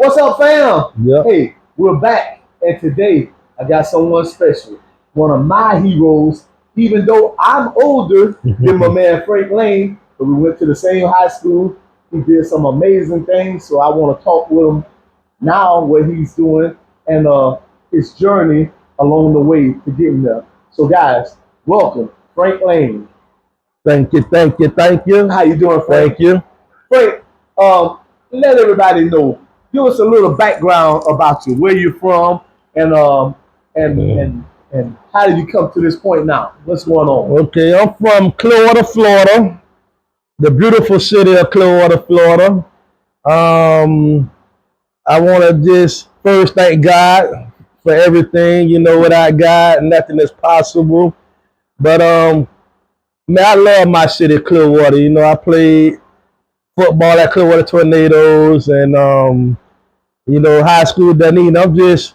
What's up, fam? Yep. Hey, we're back, and today I got someone special. One of my heroes, even though I'm older than my man Frank Lane, but we went to the same high school. He did some amazing things, so I want to talk with him now what he's doing and his journey along the way to getting there. So, guys, welcome, Frank Lane. Thank you, thank you, thank you. How you doing, Frank? Thank you. Frank, let everybody know. Give us a little background about you, where you're from, and and how did you come to this point now? What's going on? Okay, I'm from Clearwater, Florida, the beautiful city of Clearwater, Florida. Um, I want to just first thank God for everything. You know, without God, nothing is possible. But man, I love my city, Clearwater. You know, I played football at Clearwater Tornadoes, and you know, high school Dunedin. I'm just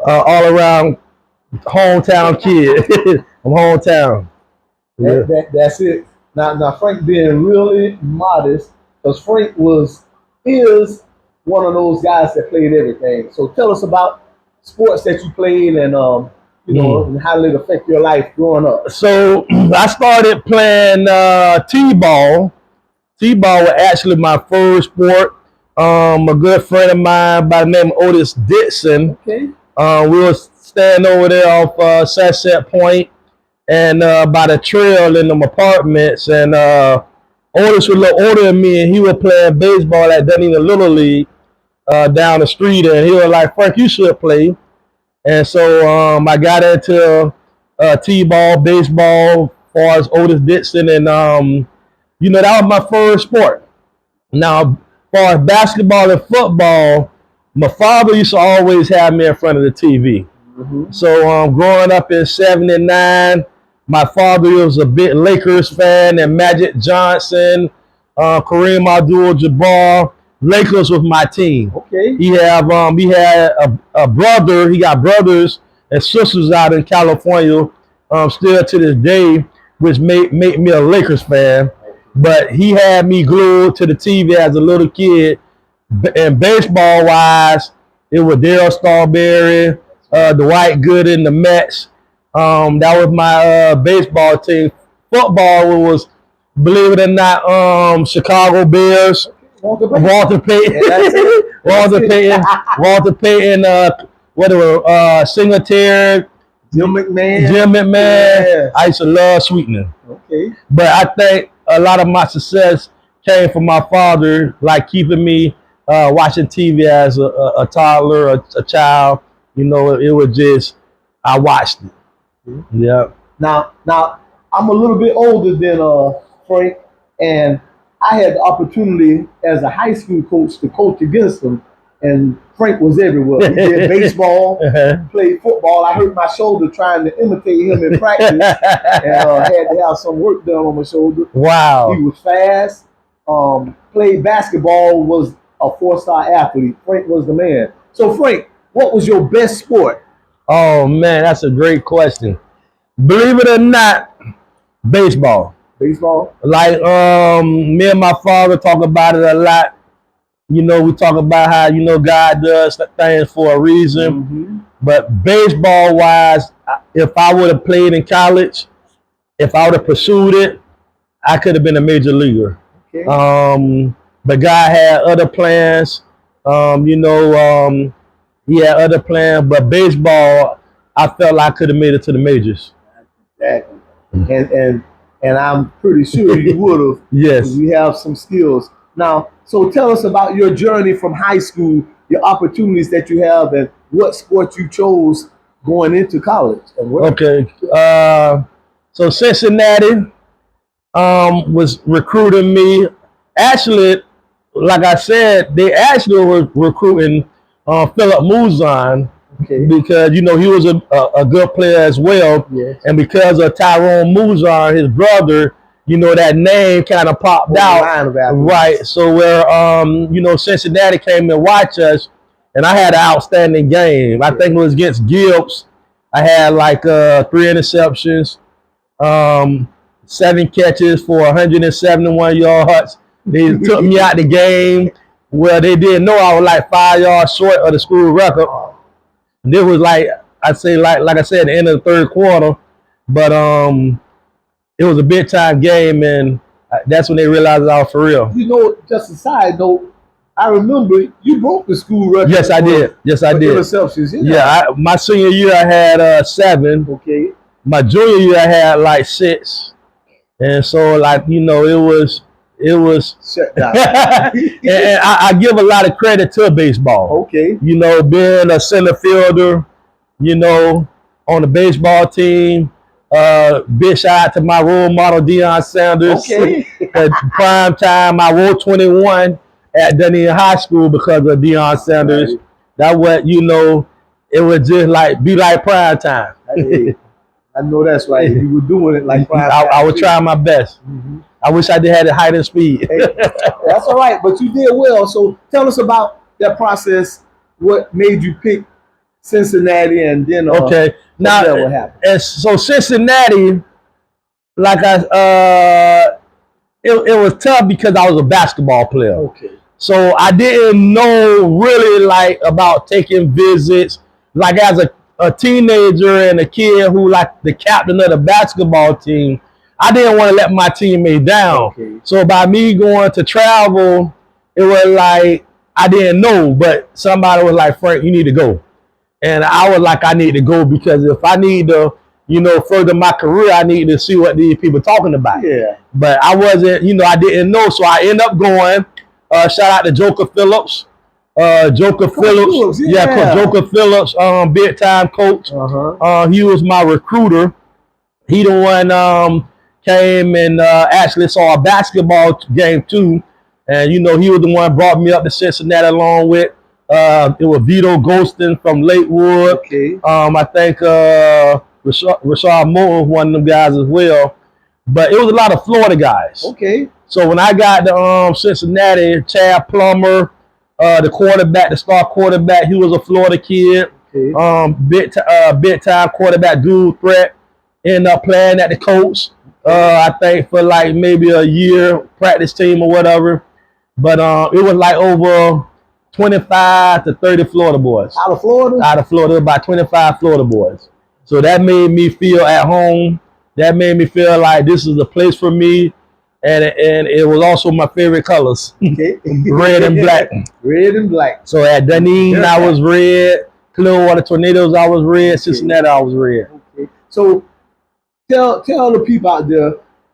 all around hometown kid. I'm hometown. Yeah. That's it. Now Frank being really modest, because Frank is one of those guys that played everything. So tell us about sports that you played and and how did it affect your life growing up? So I started playing t-ball. T-ball was actually my first sport. A good friend of mine by the name of Otis Dixon. Okay. We were standing over there off Sunset Point and by the trail in them apartments. And Otis was a little older than me, and he was playing baseball at Dunedin Little League down the street. And he was like, "Frank, you should play." And so I got into t-ball, baseball, as far as Otis Dixon, and you know, that was my first sport. Now, as far as basketball and football, my father used to always have me in front of the TV. Mm-hmm. So growing up in '79, my father was a big Lakers fan, and Magic Johnson, Kareem Abdul-Jabbar. Lakers was my team. Okay. He had a brother. He got brothers and sisters out in California, still to this day, which made me a Lakers fan. But he had me glued to the TV as a little kid. And baseball wise, it was Darryl Strawberry, Dwight Gooden, the Mets. That was my baseball team. Football was, believe it or not, Chicago Bears. Walter Payton. Yeah, Walter Payton, Singletary, Jim McMahon. Yeah. I used to love Sweetener. Okay. But I think a lot of my success came from my father, like keeping me watching TV as a toddler, a child. You know, it was just, I watched it. Mm-hmm. Yeah. Now, I'm a little bit older than Frank, and I had the opportunity as a high school coach to coach against him, and Frank was everywhere. He did baseball, played football. I hurt my shoulder trying to imitate him in practice, and had to have some work done on my shoulder. Wow. He was fast. Played basketball, was a 4-star athlete. Frank was the man. So, Frank, what was your best sport? Oh, man, that's a great question. Believe it or not, baseball. Baseball? Like me and my father talk about it a lot. You know, we talk about how, you know, God does things for a reason. Mm-hmm. But baseball wise, if I would have played in college, if I would have pursued it, I could have been a major leaguer. Okay. But God had other plans. He had other plans, but baseball, I felt like I could have made it to the majors. Exactly. And I'm pretty sure you would have. Yes. You have some skills. Now, so tell us about your journey from high school, your opportunities that you have, and what sport you chose going into college. Okay. So Cincinnati was recruiting me. Actually, like I said, they actually were recruiting Philip Muzan. Okay. Because, you know, he was a good player as well. Yes. And because of Tyrone Muzan, his brother, you know, that name kind of popped out. Right. So where, you know, Cincinnati came and watched us, and I had an outstanding game. I think it was against Gibbs. I had like 3 interceptions, 7 catches for 171 yards. They took me out the game. Well, they didn't know I was like 5 yards short of the school record. And it was like I say, like I said, the end of the third quarter. But it was a big time game, and that's when they realized I was for real. You know, just a side note, I remember you broke the school record. Yes, I did. Yes, I did. Interceptions. Yeah, my senior year I had 7. Okay. My junior year I had like 6, and so like it was. Shut down. and I give a lot of credit to baseball. Okay. Being a center fielder, on the baseball team. Big shout out to my role model Deion Sanders. Okay. At prime time, I wore 21 at Dunedin High School because of Deion Sanders. Right. That what it was just like be like prime time. Hey, I know that's right. You were doing it like prime time. I was trying my best. Mm-hmm. I wish I did have the height and speed. Hey, that's all right, but you did well. So tell us about that process. What made you pick Cincinnati, and then okay. Now, what happened? And so Cincinnati, like it was tough because I was a basketball player. Okay. So I didn't know really like about taking visits. Like as a teenager and a kid who like the captain of the basketball team, I didn't want to let my teammates down. Okay. So by me going to travel, it was like I didn't know, but somebody was like, Frank, you need to go. And I was like, I need to go because if I need to, further my career, I need to see what these people talking about. Yeah. But I wasn't, I didn't know. So I ended up going. Shout out to Joker Phillips. Joker Phillips. Yeah, Joker Phillips, big time coach. Uh-huh. He was my recruiter. He the one came and actually saw a basketball game too. And, he was the one brought me up to Cincinnati along with. It was Vito Golston from Lakewood. Okay. I think Rashad Moore was one of them guys as well. But it was a lot of Florida guys. Okay. So when I got to Cincinnati, Chad Plummer, the star quarterback, he was a Florida kid. Okay. Big time quarterback, dual threat. Ended up playing at the Colts. I think for like maybe a year, practice team or whatever. But it was like over 25 to 30 Florida boys. Out of Florida? Out of Florida, about 25 Florida boys. So that made me feel at home. That made me feel like this is a place for me. And it was also my favorite colors. Okay. Red and black. Red and black. So at Dunedin, I was red. Clearwater Tornadoes, I was red. Okay. Cincinnati, I was red. Okay. So tell the people out there,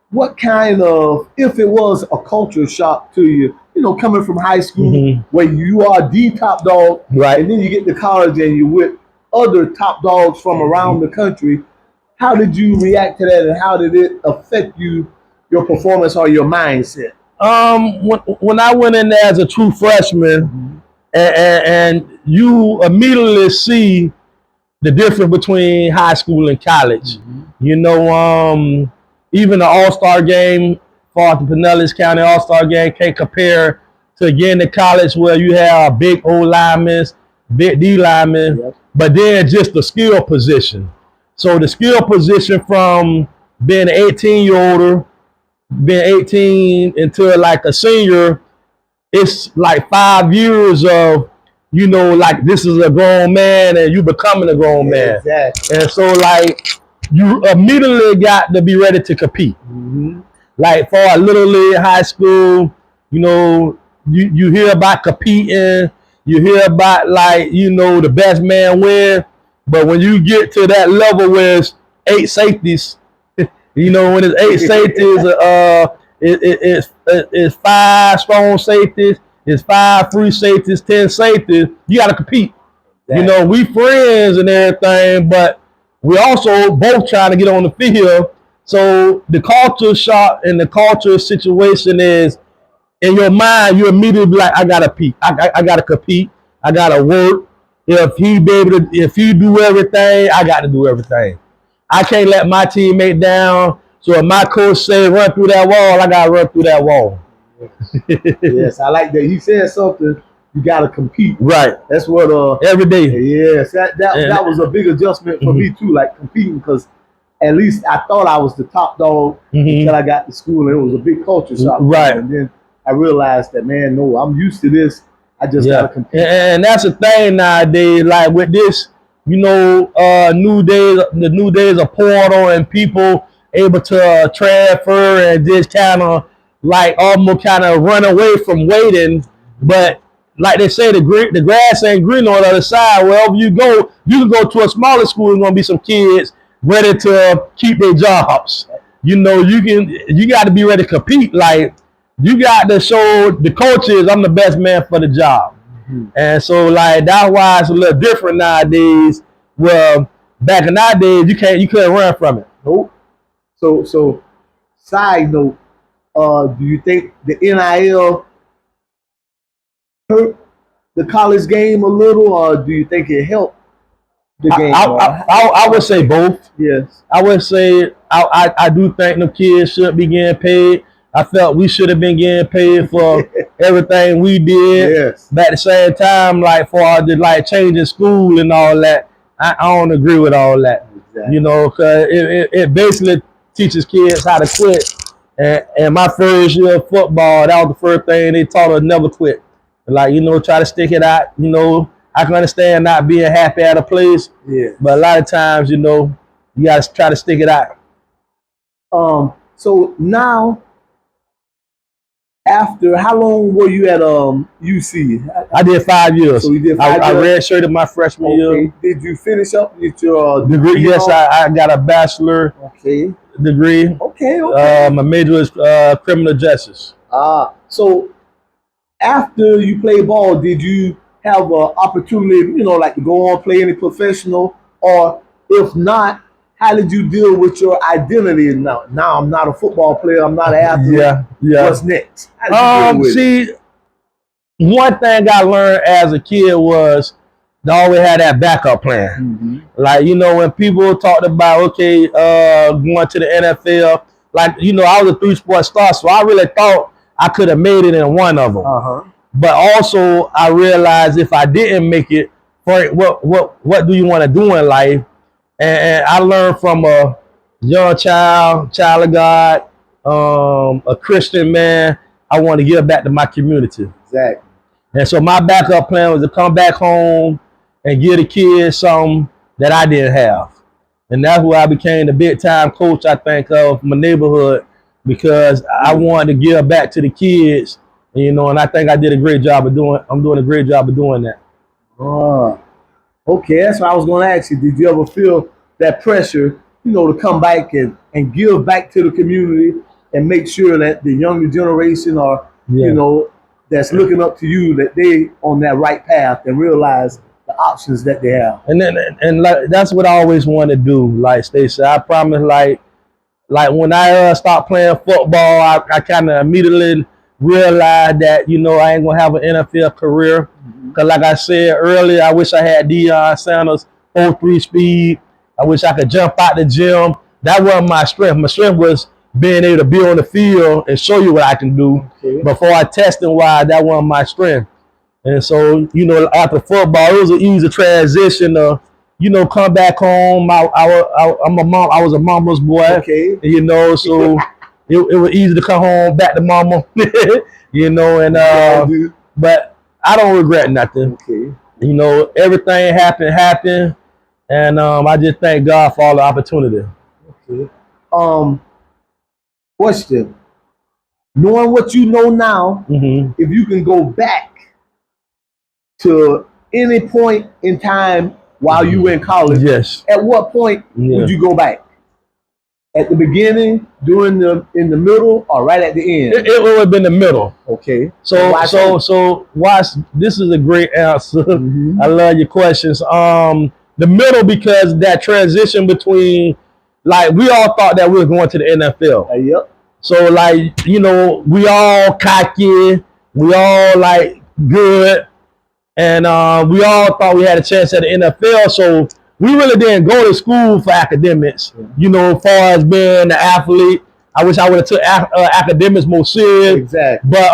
what kind of, if it was a culture shock to you, coming from high school where you are the top dog, right, and then you get to college and you're with other top dogs from around the country, how did you react to that, and how did it affect your performance or your mindset? When I went in there as a true freshman, and you immediately see the difference between high school and college. Even the All-Star game, for the Pinellas County All-Star game, can't compare to getting to college where you have big O linemen, big D linemen, but then just the skill position. So the skill position from being an 18-year-old, being 18 until like a senior, it's like 5 years of, like this is a grown man and you becoming a grown man. Exactly. And so like you immediately got to be ready to compete. Like for a Little League, high school, you hear about competing, you hear about like, the best man win. But when you get to that level where it's 8 safeties, when it's 8 safeties, it's 5 strong safeties, it's 5 free safeties, 10 safeties, you got to compete. Exactly. We friends and everything, but we also both trying to get on the field. So the culture shock and the culture situation is, in your mind, you immediately be like, I gotta compete. I gotta compete. I gotta work. If he do everything, I got to do everything. I can't let my teammate down. So if my coach say run through that wall, I gotta run through that wall. Yes, I like that. He said something. You gotta compete. Right. That's what every day. Yes, that was a big adjustment for me too, like competing, because at least I thought I was the top dog until I got to school, and it was a big culture shock. Right. And then I realized that, man, no, I'm used to this. I just gotta compete. And that's the thing nowadays. Like with this, you know, the new days of portal and people able to transfer and just kind of like almost kind of run away from waiting. But like they say, the grass ain't green on the other side. Wherever you go, you can go to a smaller school. There's gonna be some kids ready to keep their jobs. You know, you got to be ready to compete. Like you got to show the coaches I'm the best man for the job. And so like that's why it's a little different nowadays. Well, back in our days, you couldn't run from it. Nope. So side note, do you think the NIL hurt the college game a little, or do you think it helped the game? I would say both. Yes. I would say I do think the kids should be getting paid. I felt we should have been getting paid for everything we did. Yes. But at the same time, like for the like changing school and all that, I don't agree with all that. Exactly. You know, because it basically teaches kids how to quit. And my first year of football, that was the first thing they taught us: never quit. Like, you know, try to stick it out. You know, I can understand not being happy at a place. Yeah. But a lot of times, you know, you got to try to stick it out. So now, after how long were you at UC? I did 5 years. So you did 5 years? I redshirted my freshman year. Did you finish up with your degree? Yes, I got a bachelor degree. Okay. My major is criminal justice. So after you played ball, did you have an opportunity, you know, like to go on play any professional, or if not, how did you deal with your identity? Now I'm not a football player. I'm not an athlete. Yeah. What's next? How did you deal with it? One thing I learned as a kid was to always have that backup plan. Mm-hmm. Like, you know, when people talked about, okay, going to the NFL, like, you know, I was a 3-sport star, so I really thought I could have made it in one of them. But also, I realized if I didn't make it, what do you want to do in life? And I learned from a young child of God, a Christian man, I want to give back to my community. Exactly. And so my backup plan was to come back home and give the kids something that I didn't have. And that's where I became the big time coach, I think, of my neighborhood, because I wanted to give back to the kids, you know, and I think I did a great job of I'm doing a great job of doing that. Okay, that's what I was going to ask you. Did you ever feel that pressure, you know, to come back and give back to the community and make sure that the younger generation are, you know, that's looking up to you, that they on that right path and realize the options that they have? And like, that's what I always want to do. Like Stacey, I promise, like when I stopped playing football, I kind of immediately realized that, you know, I ain't going to have an NFL career. Because like I said earlier, I wish I had Deion Sanders 4.3 speed. I wish I could jump out the gym. That wasn't my strength. My strength was being able to be on the field and show you what I can do. Before I testing wise, that wasn't my strength. And so, you know, after football, it was an easy transition to, you know, come back home. I was a mama's boy. You know, so it was easy to come home back to mama. You know, and but I don't regret nothing. You know, everything happened, and I just thank God for all the opportunity. Question: knowing what you know now, if you can go back to any point in time while you were in college, at what point would you go back? At the beginning, in the middle, or right at the end? It would have been the middle. So watch. This is a great answer. I love your questions. The middle, because that transition between, like, we all thought that we were going to the NFL. So, like, you know, we all cocky, we all like good, and we all thought we had a chance at the NFL. So we really didn't go to school for academics, you know, as far as being an athlete. I wish I would have took academics more serious. But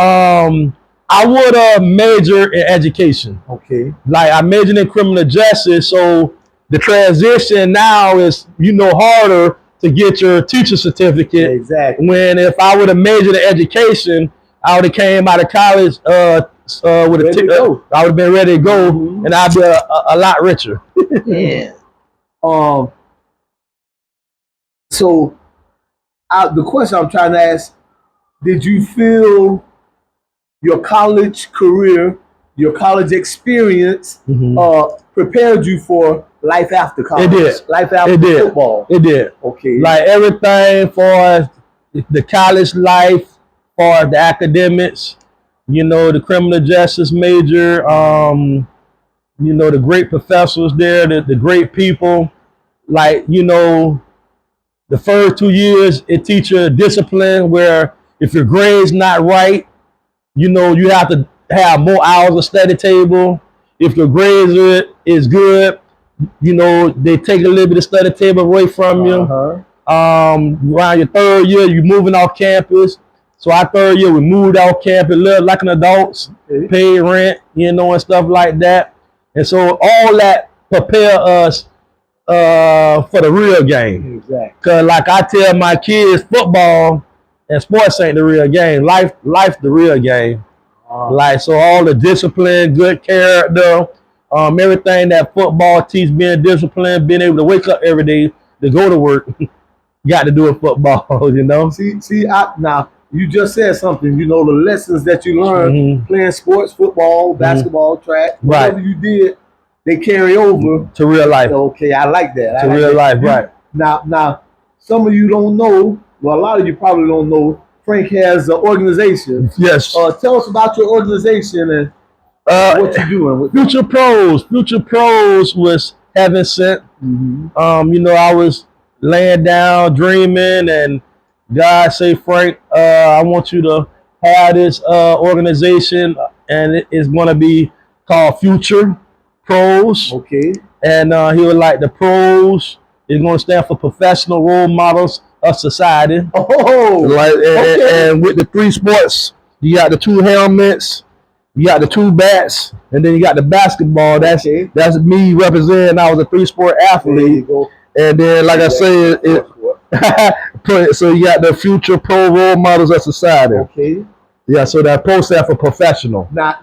I would have majored in education. Like, I majored in criminal justice, so the transition now is, you know, harder to get your teacher certificate. When if I would have majored in education, I would have came out of college with a ticket. I would have been ready to go, and I'd be a lot richer. Yeah. So the question I'm trying to ask: did you feel your college career, your college experience, prepared you for life after college? It did. Life after football. It did. Okay. Like everything for the college life, for the academics, you know, the criminal justice major, you know, the great professors there, the great people. Like, you know, the first 2 years, it teaches you discipline where if your grade's not right, you know, you have to have more hours of study table. If your grades is good, you know, they take a little bit of study table away from you. Around your third year, you're moving off campus. So our third year, we moved off campus, lived like an adults, paid rent, you know, and stuff like that. And so all that prepare us for the real game. Exactly. Cause like I tell my kids, football and sports ain't the real game. Life's the real game. Like, so all the discipline, good character, everything that football teaches, being disciplined, being able to wake up every day to go to work, got to do with football, you know? Now, you just said something, you know, the lessons that you learned playing sports, football, basketball, track, whatever you did, they carry over to real life. Okay, I like that. To real life, right. Now, some of you don't know, well, a lot of you probably don't know, Frank has an organization. Yes. Tell us about your organization and what you're doing with Future Pros. Future Pros was heaven sent. You know, I was laying down, dreaming, and God say, Frank, I want you to have this organization, and it is going to be called Future Pros. Okay. And he was like, the pros is going to stand for professional role models of society. And with the 3 sports, you got the 2 helmets, you got the 2 bats, and then you got the basketball. That's me representing. I was a 3-sport athlete. And then, like I said, so you got the future pro role models of society. Okay. Yeah, so that pro stands for professional. Now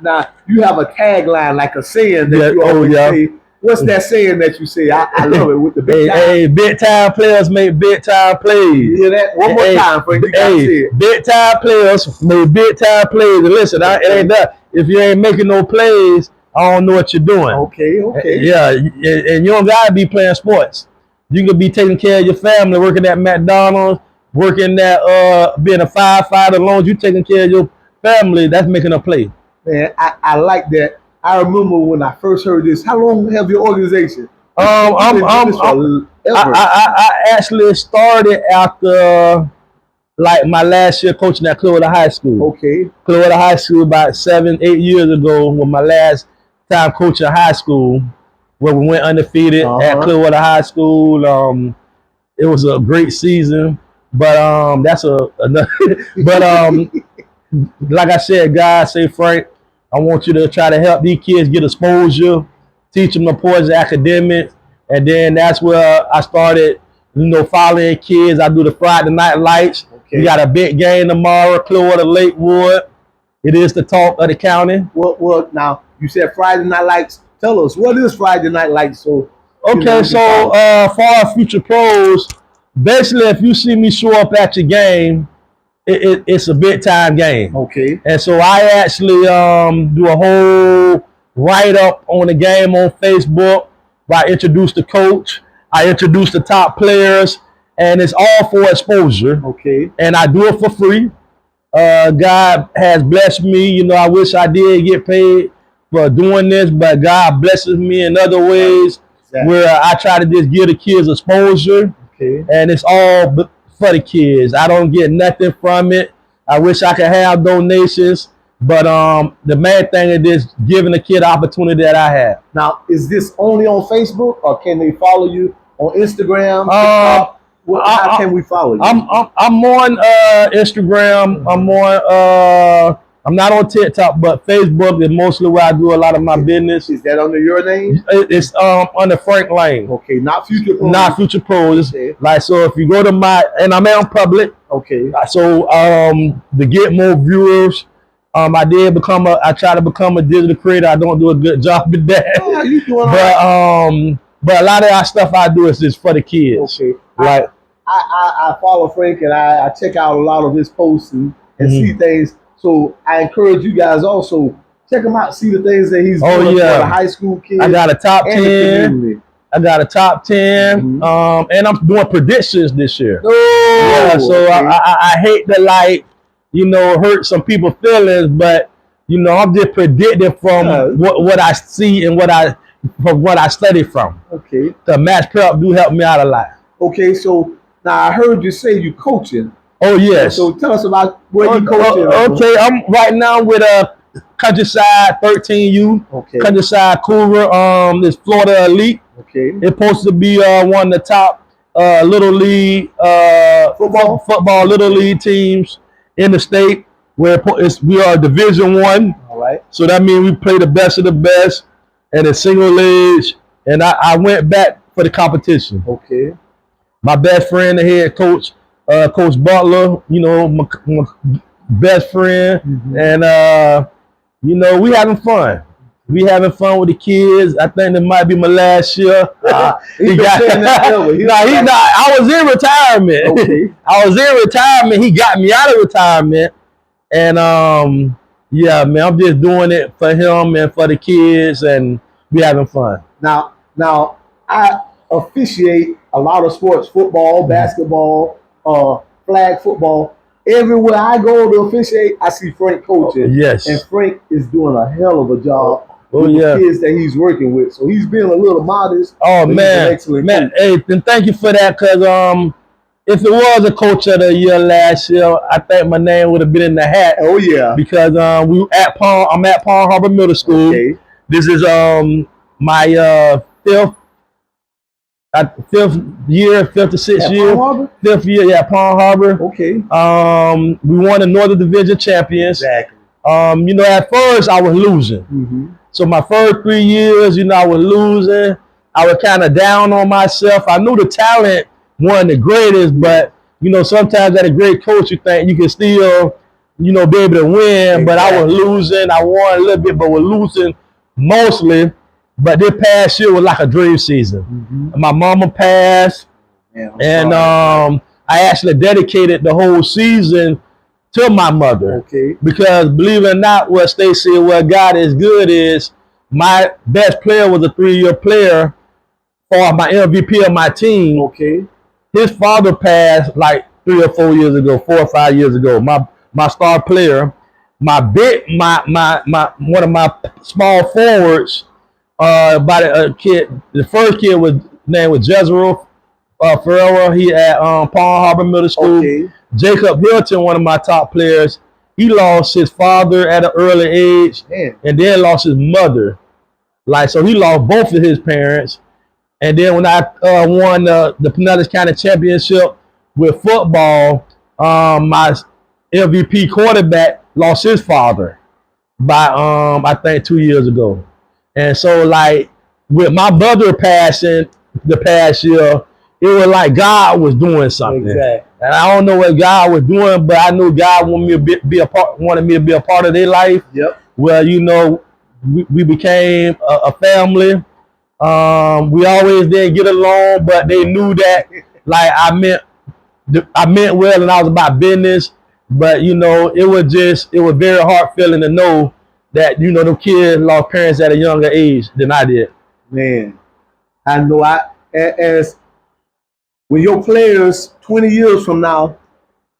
you have a tagline, like a saying that you always say. What's that saying that you say? I love it with the big time. Hey, big time players make big time plays. You hear that? One more time, Frank. You gotta say it. Big time players make big time plays. And listen, it ain't that. If you ain't making no plays, I don't know what you're doing. Okay. Yeah, and you don't gotta be playing sports. You could be taking care of your family, working at McDonald's, working at being a firefighter. As long as you taking care of your family, that's making a play. Man, I like that. I remember when I first heard this. How long have your organization? I actually started after like my last year coaching at Clearwater High School. Okay. Clearwater High School about 7-8 years ago was my last time coaching high school, where we went undefeated at Clearwater High School. It was a great season, but that's another. But like I said, guys, say Frank, I want you to try to help these kids get exposure, teach them the importance of academics, and then that's where I started, you know, following kids. I do the Friday night lights. We got a big game tomorrow, Clearwater Lakewood. It is the talk of the county. Well, now you said Friday night lights. Tell us, what is Friday night lights? So okay, so for our future pros, basically, if you see me show up at your game, it's a big time game. Okay. And so I actually do a whole write-up on the game on Facebook where I introduce the coach, I introduce the top players, and it's all for exposure. Okay. And I do it for free. God has blessed me. You know, I wish I did get paid for doing this, but God blesses me in other ways where I try to just give the kids exposure. Okay. And it's all for the kids. I don't get nothing from it. I wish I could have donations, but the main thing is just giving the kid the opportunity that I have. Now, is this only on Facebook, or can they follow you on Instagram? How can we follow you? I'm on Instagram. I'm on I'm not on TikTok, but Facebook is mostly where I do a lot of my business. Is that under your name? It's under Frank Lane. Okay, not Future Pros. Not Future Pros. Okay. Like, so if you go to and I'm on public. Okay. So to get more viewers, I try to become a digital creator. I don't do a good job at that. Oh, you doing but a lot of that stuff I do is just for the kids. Okay. Like I follow Frank and I check out a lot of his posts and see things. So I encourage you guys also check him out, see the things that he's doing for the high school kids. I got a top 10. I got a top 10. And I'm doing predictions this year. Oh, yeah, so I hate to hurt some people's feelings, but I'm just predicting from what I see and from what I study from. Okay. The match prep do help me out a lot. Okay, so now I heard you say you coaching. Oh yes. So tell us about where you coaching. Okay, I'm right now with Countryside 13U. Okay. Countryside Cougar. This Florida Elite. Okay. It's supposed to be one of the top little league football little league teams in the state. Where we are Division I. All right. So that means we play the best of the best and a single age. And I went back for the competition. Okay. My best friend, the head coach, Coach Butler, my best friend. And, we having fun. We having fun with the kids. I think it might be my last year. I was in retirement. Okay. I was in retirement. He got me out of retirement. And, yeah, man, I'm just doing it for him and for the kids, and we having fun. Now, I officiate a lot of sports, football, basketball, flag football. Everywhere I go to officiate, I see Frank coaching. Yes. And Frank is doing a hell of a job with the kids that he's working with. So he's being a little modest. Oh, man. Hey, and thank you for that, because if it was a coach of the year last year, I think my name would have been in the hat. Oh, yeah. Because I'm at Palm Harbor Middle School. Okay. This is my fifth to sixth year. Palm Harbor? 5th year, yeah, Palm Harbor. Okay. We won the Northern Division champions. Exactly. At first I was losing. So my first 3 years, I was losing. I was kind of down on myself. I knew the talent wasn't the greatest, but sometimes as a great coach, you think you can still, be able to win. Exactly. But I was losing. I won a little bit, but was losing mostly. But this past year was like a dream season. My mama passed, and I actually dedicated the whole season to my mother. Okay. Because believe it or not, what Stacy, what God is good is, my best player was a 3-year player for my MVP of my team. Okay. His father passed like 3 or 4 years ago, 4 or 5 years ago. My star player, one of my small forwards. About a kid. The first kid name was Jezreel Ferreira. He at Palm Harbor Middle School. Okay. Jacob Hilton, one of my top players. He lost his father at an early age, and then lost his mother. So he lost both of his parents. And then when I won the Pinellas County Championship with football, my MVP quarterback lost his father by I think 2 years ago. And so, with my brother passing the past year, it was like God was doing something. Exactly. And I don't know what God was doing, but I knew God wanted me to be a part of their life. Yep. Well, we became a family. We always didn't get along, but they knew that I meant well, and I was about business. But it was very hard feeling to know that the kids lost parents at a younger age than I did. Man, I know. As when your players 20 years from now,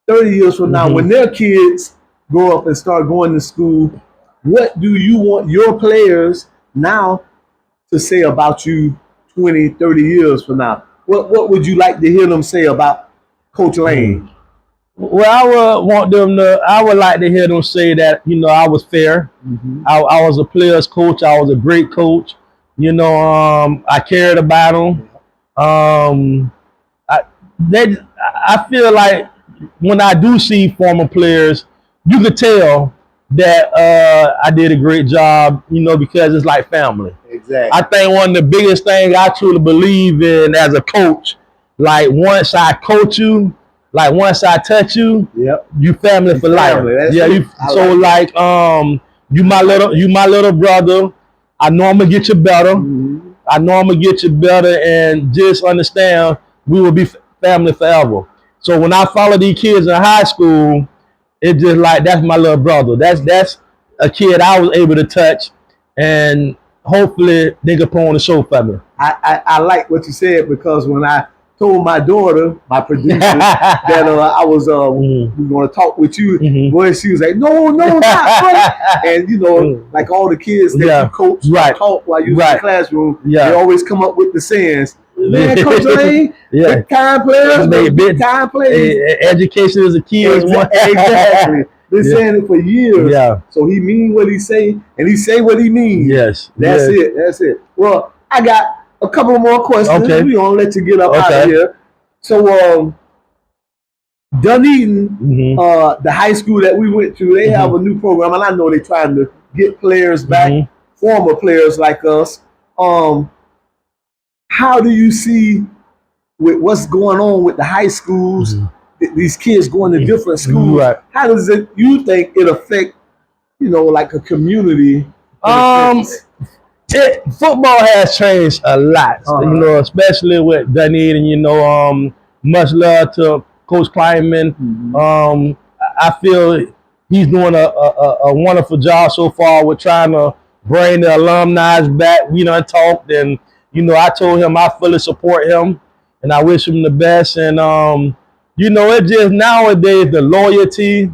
30 years from now, when their kids grow up and start going to school, what do you want your players now to say about you 20, 30 years from now? What would you like to hear them say about Coach Lane? Well, I would like to hear them say that, I was fair. I was a player's coach. I was a great coach. I cared about them. I feel like when I do see former players, you could tell that I did a great job, you know, because it's like family. Exactly. I think one of the biggest things I truly believe in as a coach, like once I coach you, like once I touch you, Yep. you family for life. Yeah. So like you my little brother. I know I'm gonna get you better. Mm-hmm. I know I'm gonna get you better, and just understand we will be family forever. So when I follow these kids in high school, it's just like that's my little brother. That's a kid I was able to touch, and hopefully they can put on the show for me. I like what you said, because when I told my daughter, my producer, that I was we going to talk with you, boy, she was like, no, not and you know, like all the kids that you coach, taught while you was in the classroom, they always come up with the sayings. Man, Coach Lane, big time players, big time players. Education is a key. Exactly. Been saying it for years. Yeah. So he mean what he say, and he say what he means. Yes. That's it. That's it. Well, I got a couple more questions. Okay. We gonna let you get up out of here. So, Dunedin, the high school that we went to, they have a new program, and I know they're trying to get players back, former players like us. How do you see with what's going on with the high schools? These kids going to different schools. How does it? You think it affect, you know, like a community? Football has changed a lot, you know, especially with Dunedin. You know, much love to Coach Kleinman. I feel he's doing a wonderful job so far with trying to bring the alumni back. We done talked, and you know, I told him I fully support him, and I wish him the best. And you know, it just nowadays the loyalty.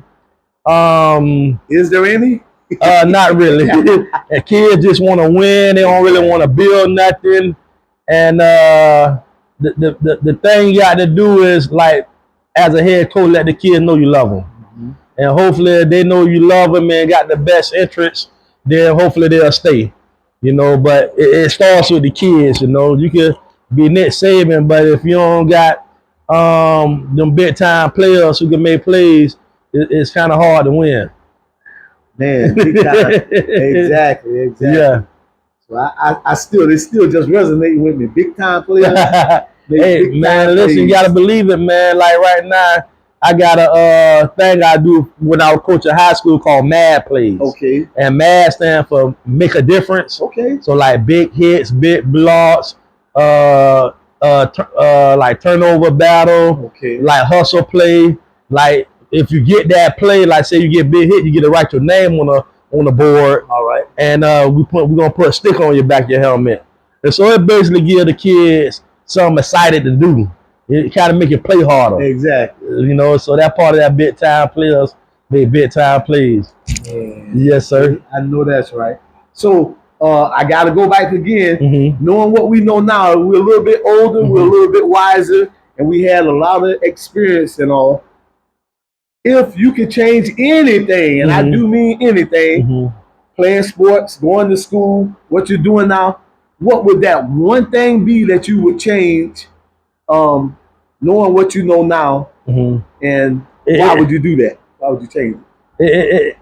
Is there any? Not really. And kids just want to win. They don't really want to build nothing. And the thing you got to do is, like, as a head coach, let the kids know you love them. And hopefully if they know you love them and got the best interests, then hopefully they'll stay. You know, but it starts with the kids. You know, you can be net saving, but if you don't got them big time players who can make plays, it's kind of hard to win. Man, big time. Exactly. Yeah. So they still just resonate with me. Big time players. Hey man, listen, you gotta believe it, man. Like right now, I got a thing I do when I was coaching high school called MAD plays. Okay. And MAD stand for make a difference. Okay. So like big hits, big blocks, like turnover battle, like hustle play, like. If you get that play, like say you get big hit, you get to write your name on the board. All right. And we're gonna put a sticker on your back of your helmet. And so it basically give the kids something excited to do. It kind of make it play harder. Exactly. You know, so that part of that big time players make big time plays. Man. Yes, sir. I know that's right. So I got to go back again. Knowing what we know now, we're a little bit older, we're a little bit wiser, and we had a lot of experience and all. If you could change anything, and I do mean anything, playing sports, going to school, what you're doing now, what would that one thing be that you would change, knowing what you know now, and why would you do that? Why would you change it?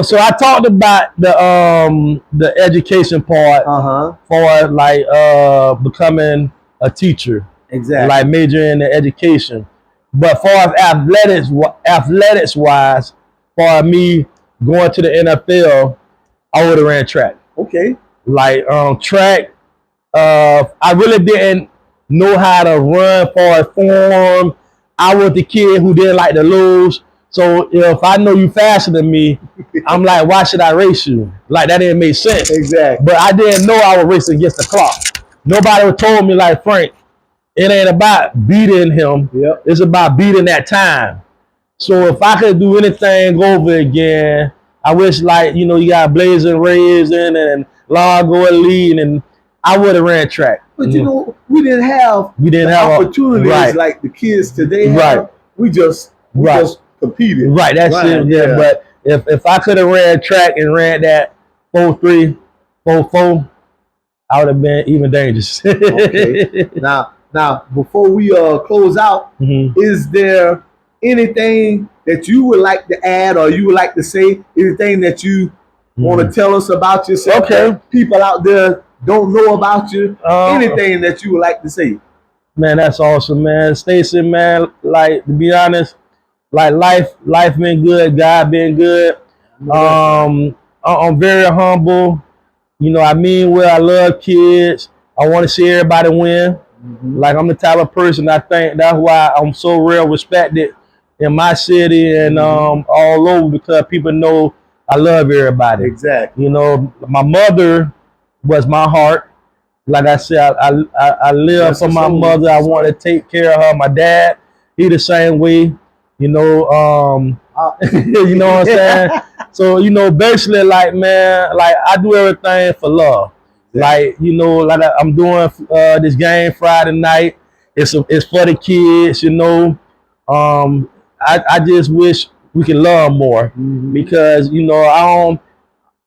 So I talked about the education part for like becoming a teacher. Exactly. Like majoring in education. But for athletics wise, for me going to the NFL, I would have ran track. Okay. Like track, I really didn't know how to run for a form. I was the kid who didn't like to lose. So if I know you faster than me, I'm like, why should I race you? Like that didn't make sense. Exactly. But I didn't know I was racing against the clock. Nobody told me like, Frank, it ain't about beating him. It's about beating that time. So if I could do anything over again, I wish like, you know, you got Blazing Raisin and Largo Elite, and I would have ran track. But you know, we didn't have opportunities like the kids today have. We just competed. Right, that's it. Yeah. But if I could have ran track and ran that 4.3, 4.4, I would have been even dangerous. Okay. Now, before we close out, is there anything that you would like to add or you would like to say? Anything that you want to tell us about yourself? Okay. That people out there don't know about you? Uh, Anything that you would like to say? Man, that's awesome, man. Stacy, man, like, to be honest, like, life been good, God been good. I'm very humble. You know, I mean well, I love kids. I want to see everybody win. Like, I'm the type of person, I think that's why I'm so real respected in my city and all over, because people know I love everybody. Exactly. You know, my mother was my heart. Like I said, I live That's for my so mother. I want to take care of her. My dad, he the same way. You know, you know what I'm saying? So, you know, basically, like, man, like, I do everything for love. Like, you know, like, I'm doing this game Friday night. It's for the kids, you know. I just wish we could love more, because, you know,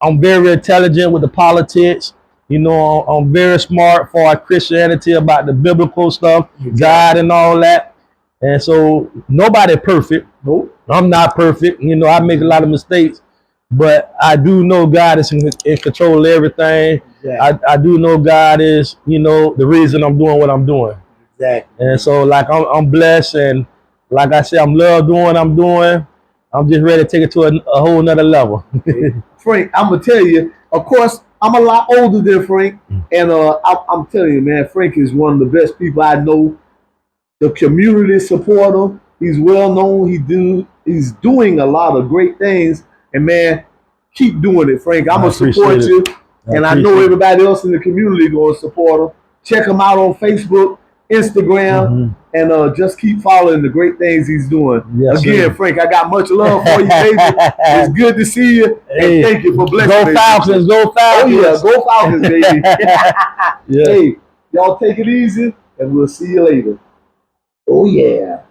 I'm very intelligent with the politics. You know, I'm very smart for our Christianity about the biblical stuff, God and all that. And so nobody perfect. Nope. I'm not perfect. You know, I make a lot of mistakes, but I do know God is in control of everything. I do know God is, you know, the reason I'm doing what I'm doing. Exactly. And so, like, I'm blessed, and like I said, I'm love doing what I'm doing. I'm just ready to take it to a whole nother level. Frank, I'm gonna tell you. Of course, I'm a lot older than Frank, and I'm telling you, man, Frank is one of the best people I know. The community supporter. He's well known. He's doing a lot of great things, and man, keep doing it, Frank. I'm gonna support you, and I know everybody else in the community gonna support him. Check him out on Facebook, Instagram, and just keep following the great things he's doing. Yes, again, sir. Frank, I got much love for you, baby. It's good to see you, and thank you for blessing me. Go Falcons, go Falcons. Oh yeah, go Falcons, baby. Yeah. Hey, y'all take it easy, and we'll see you later. Oh yeah.